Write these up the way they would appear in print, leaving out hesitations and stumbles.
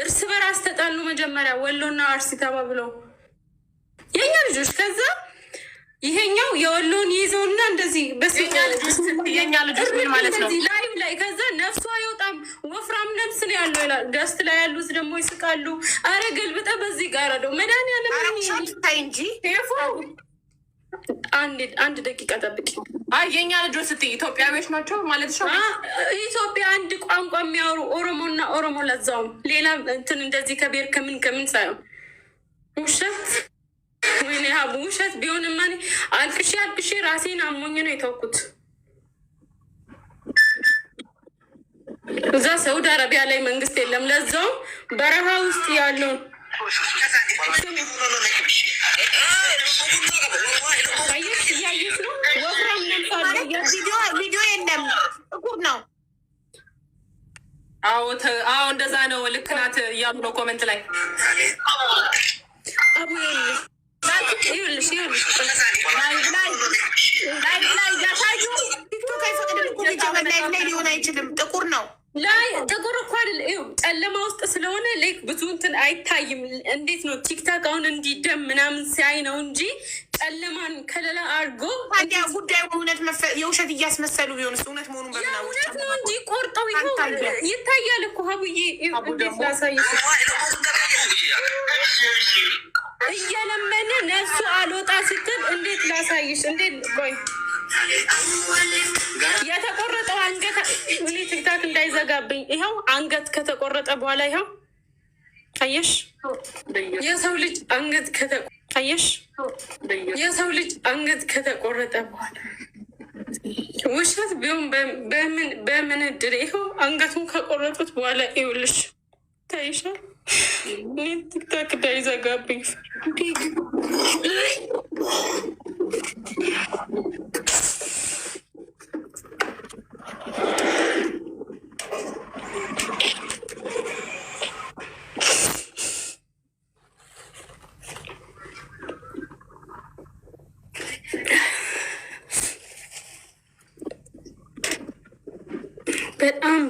እርስ በራስ ተጣሉ። መጀመሪያ ወሎና አርሲ ተባብለው የኛ ልጆች ከዛ ይሄኛው የወሎን ይዘውና እንደዚህ የኛ ልጆች ምን ማለት ነው ላይቭ ላይ ከዛ ነፍሱ አይወጣም ወፍራም ነፍስ ነው ያለው ይላል። ገስት ላይ ያሉት ደግሞ ይስቃሉ። አረ ገልብጠ በዚህ ጋር ነው መድኃኒዓለም እንጂ አንድ ደቂቃ ጠብቂ። የኛ ልጆች ስትይ ኢትዮጵያዊዎች ናቸው ማለት ነው። ኢትዮጵያ አንድ ቋንቋ የሚያወሩ ኦሮሞና ኦሮሞ ለዛውም ሌላ እንትን እንደዚህ ከብሔር ከምን ሳይሆን ውሸት ወይኔ ሀቡ ውሸት ቢሆንማ አልቅሼ ራሴን አሞኝ ነው የተውኩት። እዛ ሳውዲ አረቢያ ላይ መንግስት የለም። ለዛውም በረሃ ውስጥ ያለውን እያየሽ ነው። ወፍራም ቪዲዮ የለም ጥቁር ነው። አዎ እንደዛ ነው። ልክ ናት እያሉ ነው ኮመንት ላይ አቡ ይኸውልሽ ላይ ያሳዩ ቲክቶክ አይፈቅድም እኮ ላይ ሊሆን አይችልም። ጥቁር ነው ላይ ጥቁር እኮ አይደል? ጨለማ ውስጥ ስለሆነ ላይክ ብዙ እንትን አይታይም። እንዴት ነው ቲክታክ አሁን እንዲደም ምናምን ሲያይ ነው እንጂ ጨለማን ከለላ አድርጎ ታዲያ ጉዳዩ እውነት የውሸት እያስመሰሉ ቢሆንስ እውነት መሆኑን እውነት ነው እንጂ ቆርጠው ይታያል እኮ ሀቡዬ። እንዴት ላሳይሽ እየለመነ ነፍሱ አልወጣ ስትል እንዴት ላሳይሽ? እንዴት ቆይ የተቆረጠው አንገት እኔ ቲክታክ እንዳይዘጋብኝ ይኸው አንገት ከተቆረጠ በኋላ ይኸው አየሽ፣ የሰው ልጅ አንገት የሰው ልጅ አንገት ከተቆረጠ በኋላ ውሸት ቢሆን በምን እድል ይኸው አንገቱን ከቆረጡት በኋላ ይኸውልሽ ታይሻል። እኔ ቲክታክ እንዳይዘጋብኝ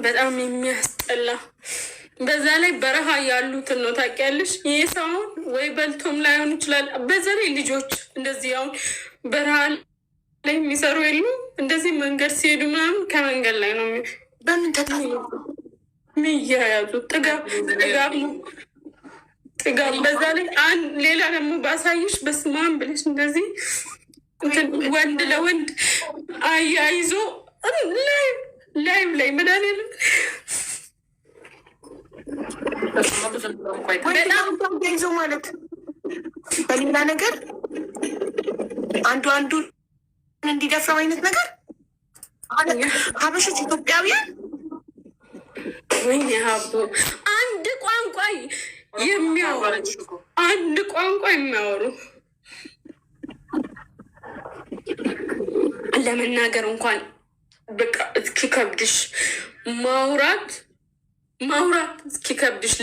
በጣም የሚያስጠላ በዛ ላይ በረሃ ያሉትን ነው ታውቂያለሽ። ይህ ሰውን ወይ በልቶም ላይሆን ይችላል። በዛ ላይ ልጆች እንደዚህ አሁን በረሃ ላይ የሚሰሩ የሉ እንደዚህ መንገድ ሲሄዱ ምናምን ከመንገድ ላይ ነው በምን የሚያያዙ ጥጋብ ነው። በዛ ላይ ሌላ ደግሞ ባሳይሽ በስማን ብለሽ እንደዚህ ወንድ ለወንድ አያይዞ ላይቭ ላይ ምናምን በጣም ይዞ ማለት በሌላ ነገር አንዱ እንዲደፍረው አይነት ነገር ሀበሾች ኢትዮጵያውያን ወይኔ ሀቡ አንድ ቋንቋ የሚያወሩ ለመናገር እንኳን በቃ እስኪከብድሽ ማውራት እስኪከብድሽ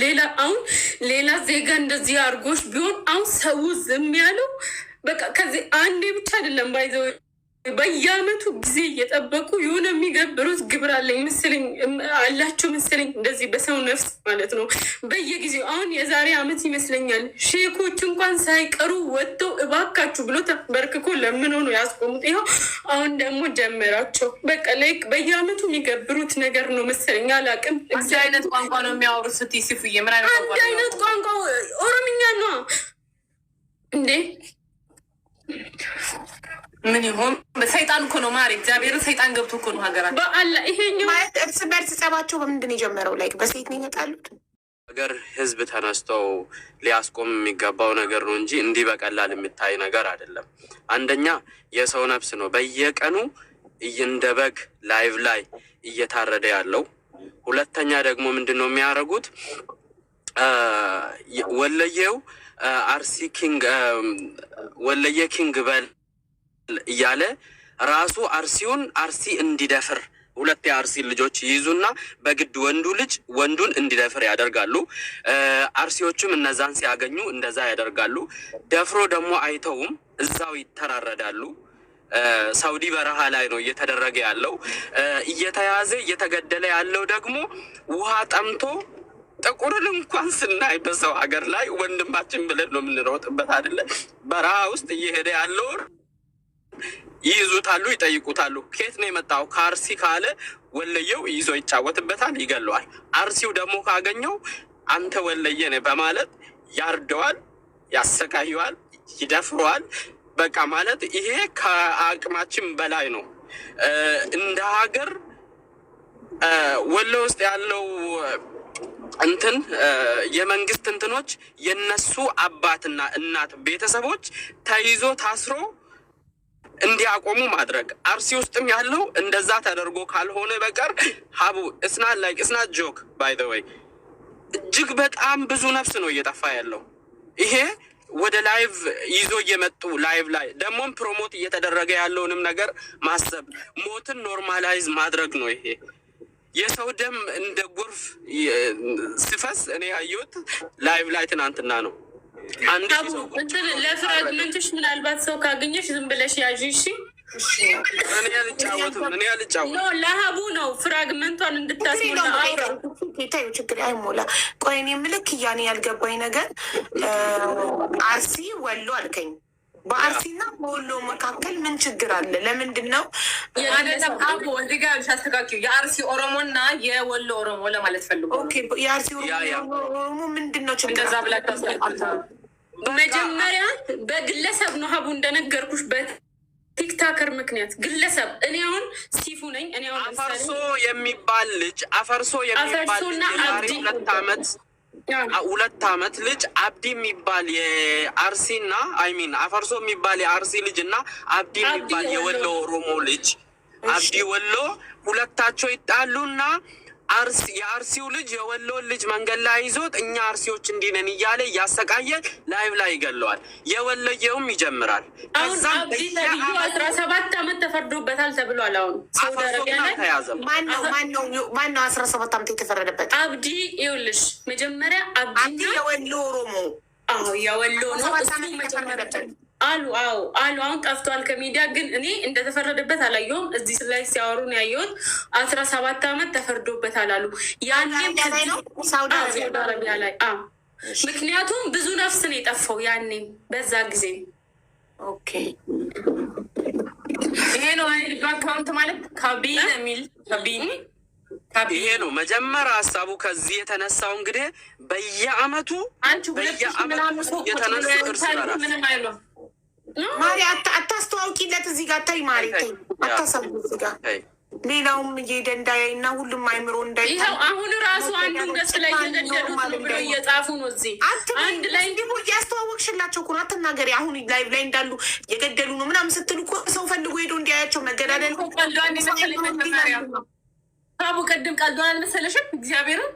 ሌላ ዜጋ እንደዚህ አድርጎሽ ቢሆን አሁን ሰው ዝም ያለው በቃ ከዚህ አንዴ ብቻ አይደለም ባይዘው በየአመቱ ጊዜ እየጠበቁ የሆነ የሚገብሩት ግብር አለኝ አላቸው መሰለኝ እንደዚህ በሰው ነፍስ ማለት ነው። በየጊዜው አሁን የዛሬ አመት ይመስለኛል ሼኮች እንኳን ሳይቀሩ ወጥተው እባካችሁ ብሎ ተበርክኮ ለምን ሆኖ ያስቆሙት። ይኸው አሁን ደግሞ ጀመራቸው። በቃ ላይክ በየአመቱ የሚገብሩት ነገር ነው መሰለኝ አላውቅም። አንድ አይነት ቋንቋ ነው የሚያወሩት። ስትይ ሲፉዬ ምን አይነት ቋንቋ ኦሮምኛ ነው እንዴ? ምን ይሆን? ሰይጣን እኮ ነው ማሪ፣ እግዚአብሔር ሰይጣን ገብቶ እኮ ነው ሀገራችን በአላ። ይሄኛው ማለት እርስ በርስ ጸባቸው በምንድን ነው የጀመረው? ላይክ በሴት ነው ይመጣሉት። ነገር ህዝብ ተነስተው ሊያስቆም የሚገባው ነገር ነው እንጂ እንዲህ በቀላል የሚታይ ነገር አይደለም። አንደኛ የሰው ነፍስ ነው በየቀኑ እንደ በግ ላይቭ ላይ እየታረደ ያለው። ሁለተኛ ደግሞ ምንድን ነው የሚያደርጉት? ወለየው አርሲ ኪንግ ወለየ ኪንግ በል እያለ ራሱ አርሲ እንዲደፍር ሁለት የአርሲ ልጆች ይይዙና በግድ ወንዱን እንዲደፍር ያደርጋሉ። አርሲዎቹም እነዛን ሲያገኙ እንደዛ ያደርጋሉ። ደፍሮ ደግሞ አይተውም፣ እዛው ይተራረዳሉ። ሳውዲ በረሃ ላይ ነው እየተደረገ ያለው። እየተያዘ እየተገደለ ያለው ደግሞ ውሃ ጠምቶ ጥቁርን እንኳን ስናይ በሰው ሀገር ላይ ወንድማችን ብለን ነው የምንሮጥበት አይደለ? በረሃ ውስጥ እየሄደ ያለው ይይዙታሉ፣ ይጠይቁታሉ። ከየት ነው የመጣው? ከአርሲ ካለ ወለየው ይዞ ይጫወትበታል፣ ይገለዋል። አርሲው ደግሞ ካገኘው አንተ ወለየ ነህ በማለት ያርደዋል፣ ያሰቃየዋል፣ ይደፍረዋል። በቃ ማለት ይሄ ከአቅማችን በላይ ነው። እንደ ሀገር ወሎ ውስጥ ያለው እንትን የመንግስት እንትኖች የነሱ አባትና እናት ቤተሰቦች ተይዞ ታስሮ እንዲያቆሙ ማድረግ። አርሲ ውስጥም ያለው እንደዛ ተደርጎ ካልሆነ በቀር ሀቡ እስናት ጆክ ባይ ዘ ወይ እጅግ በጣም ብዙ ነፍስ ነው እየጠፋ ያለው። ይሄ ወደ ላይቭ ይዞ እየመጡ ላይቭ ላይ ደግሞም ፕሮሞት እየተደረገ ያለውንም ነገር ማሰብ፣ ሞትን ኖርማላይዝ ማድረግ ነው። ይሄ የሰው ደም እንደ ጎርፍ ሲፈስ እኔ ያየሁት ላይቭ ላይ ትናንትና ነው። እንትን ለፍራግመንቶች ምናልባት ሰው ካገኘሽ ዝም ብለሽ ያዥ። እሺ እኔ አልጫወትም። ለሀቡ ነው ፍራግመንቷን እንድታስሞላ ታዩ። ችግር አይሞላ። ቆይ እኔ የምልህ ያኔ ያልገባኝ ነገር አርሲ ወሎ አልከኝ። በአርሲና በወሎ መካከል ምን ችግር አለ? ለምንድን ነው አስተካኪው የአርሲ ኦሮሞና የወሎ ኦሮሞ ለማለት ፈልጎ የአርሲ ኦሮሞ ምንድን ነው ችግር? እንደዛ ብላ መጀመሪያ በግለሰብ ነው ሀቡ እንደነገርኩሽ ቲክታከር ምክንያት ግለሰብ እኔ አሁን ሲፉ ነኝ። እኔ አሁን አፈርሶ የሚባል ልጅ አፈርሶ የሚባል ልጅ 2 ዓመት ልጅ አብዲ የሚባል የአርሲና አይሚን አፈርሶ የሚባል የአርሲ ልጅ እና አብዲ የሚባል የወሎ ኦሮሞ ልጅ አብዲ ወሎ ሁለታቸው ይጣሉና የአርሲው ልጅ የወሎን ልጅ መንገድ ላይ ይዞት እኛ አርሲዎች እንዲነን እያለ እያሰቃየ ላይቭ ላይ ይገለዋል። የወሎየውም ይጀምራል። አሁን አብዲ 17 ዓመት ተፈርዶበታል ተብሏል። አሁን ሳውዲ አረቢያ ላይ ማነው 17 ዓመት የተፈረደበት? አብዲ ይኸውልሽ መጀመሪያ አብዲ የወሎ ኦሮሞ የወሎ ነው አሉ አሁን ጠፍቷል ከሚዲያ ግን እኔ እንደተፈረደበት አላየሁም። እዚህ ላይ ሲያወሩ ነው ያየሁት። 17 ዓመት ተፈርዶበታል አሉ። ያኔም ሳውዲ አረቢያ ላይ ምክንያቱም ብዙ ነፍስ ነው የጠፋው ያኔም በዛ ጊዜ። ኦኬ ይሄ ነው አካውንት ማለት ካቢን የሚል ይሄ ነው መጀመሪያ ሀሳቡ። ከዚህ የተነሳው እንግዲህ በየአመቱ የተነሱ እርስ በራስ ማሪ አታስተዋውቂለት እዚህ ጋር ታይ ማሪ አታሰቡ እዚህ ጋር ሌላውም እየሄደ እንዳያይ እና ሁሉም አይምሮ እንዳይ። ይኸው አሁን ራሱ አንዱን ገጽ ላይ እየገደሉት ነው ብሎ እየጻፉ ነው። እዚህ አንድ ላይ እንዲሁ እያስተዋወቅሽላቸው እኮ ነው። አትናገሪ። አሁን ላይቭ ላይ እንዳሉ የገደሉ ነው ምናምን ስትል እኮ ሰው ፈልጎ ሄዶ እንዲያያቸው መገዳደል ካቡ ቅድም ቀልዷን አልመሰለሽም? እግዚአብሔርን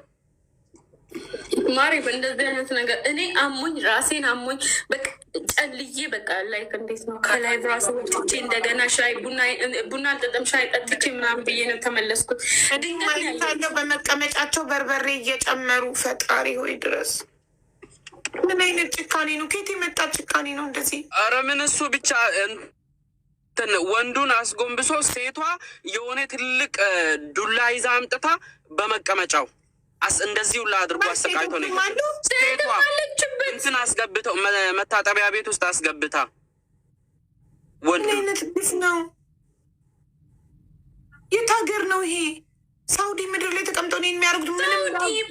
ማሪ በእንደዚህ አይነት ነገር እኔ አሞኝ ራሴን አሞኝ በቃ ጨልዬ በቃ ላይክ እንዴት ነው ከላይ ራሱ ወጥቼ እንደገና ሻይ ቡና አልጠጥም ሻይ ጠጥቼ ምናምን ብዬ ነው ተመለስኩት። ድንጋይታለው በመቀመጫቸው በርበሬ እየጨመሩ ፈጣሪ ሆይ ድረስ። ምን አይነት ጭካኔ ነው? ከየት የመጣ ጭካኔ ነው እንደዚህ? ኧረ ምን እሱ ብቻ ወንዱን አስጎንብሶ ሴቷ የሆነ ትልቅ ዱላ ይዛ አምጥታ በመቀመጫው እንደዚህ ሁላ አድርጎ አሰቃይቶ ነው ሴቷ እንትን አስገብተው መታጠቢያ ቤት ውስጥ አስገብታ። ምን አይነት ግፍ ነው? የት ሀገር ነው ይሄ? ሳውዲ ምድር ላይ ተቀምጠው ነው የሚያደርጉት። ምንም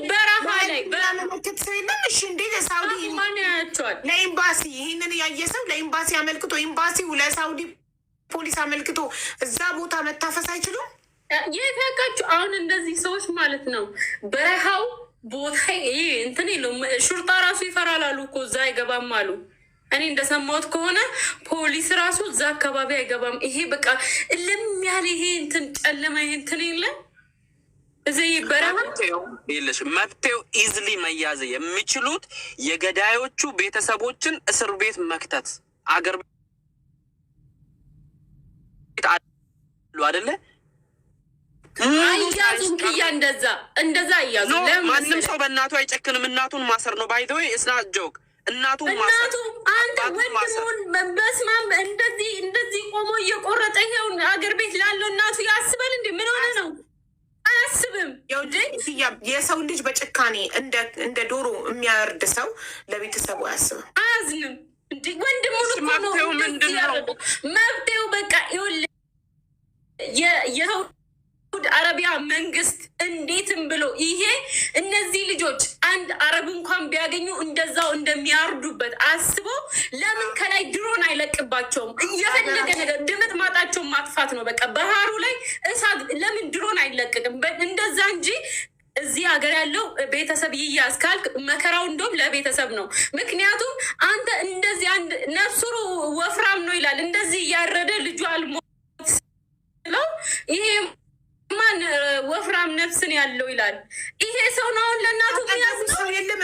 በረሃ ላይ በመለከት ሰው የለም። እሺ እንዴት ሳውዲ ለኤምባሲ ይህንን ያየ ሰው ለኤምባሲ አመልክቶ ኤምባሲው ለሳውዲ ፖሊስ አመልክቶ እዛ ቦታ መታፈስ አይችሉም? የት ያውቃችሁ? አሁን እንደዚህ ሰዎች ማለት ነው በረሃው ቦታ ይሄ እንትን የለውም። ሹርጣ ራሱ ይፈራል አሉ እኮ እዛ አይገባም አሉ። እኔ እንደሰማሁት ከሆነ ፖሊስ ራሱ እዛ አካባቢ አይገባም። ይሄ በቃ እልም ያለ ይሄ እንትን ጨለማ ይሄ እንትን የለም እዚህ በረሃ የለሽ። መፍትሄው ኢዝሊ መያዝ የሚችሉት የገዳዮቹ ቤተሰቦችን እስር ቤት መክተት አገር አይደለ? አያዙም ክያ እንደዛ አያዙ። ማንም ሰው በእናቱ አይጨክንም። እናቱን ማሰር ነው ባይዘው እስና ጆክ እናቱን ማሰር አንተ ወንድሙን በስማም እንደዚህ ቆሞ እየቆረጠ ይሄው አገር ቤት ላለው እናቱ ያስበል እንዴ? ምን ሆነ ነው? አያስብም። የሰው ልጅ በጭካኔ እንደ ዶሮ የሚያርድ ሰው ለቤተሰቡ አያስብም፣ አያዝንም። ወንድሙን እኮ ነው መብቴው። በቃ የሳውዲ አረቢያ መንግስት እንዴትም ብሎ ይሄ እነዚህ ልጆች አንድ አረብ እንኳን ቢያገኙ እንደዛው እንደሚያርዱበት አስቦ ለምን ከላይ ድሮን አይለቅባቸውም? እየፈለገ ነገር ድምጥ ማጣቸውን ማጥፋት ነው። በቃ ባህሩ ላይ እሳት ለምን ድሮን አይለቅቅም? እንደዛ እንጂ እዚህ ሀገር ያለው ቤተሰብ ይያዝ ካልክ መከራው እንደውም ለቤተሰብ ነው። ምክንያቱም አንተ እንደዚህ አንድ ነፍሱሩ ወፍራም ነው ይላል፣ እንደዚህ እያረደ ልጁ አልሞት ስለው ይሄ ማን ወፍራም ነፍስን ያለው ይላል። ይሄ ሰው ነው አሁን ለእናቱ ያዝ ነው የለም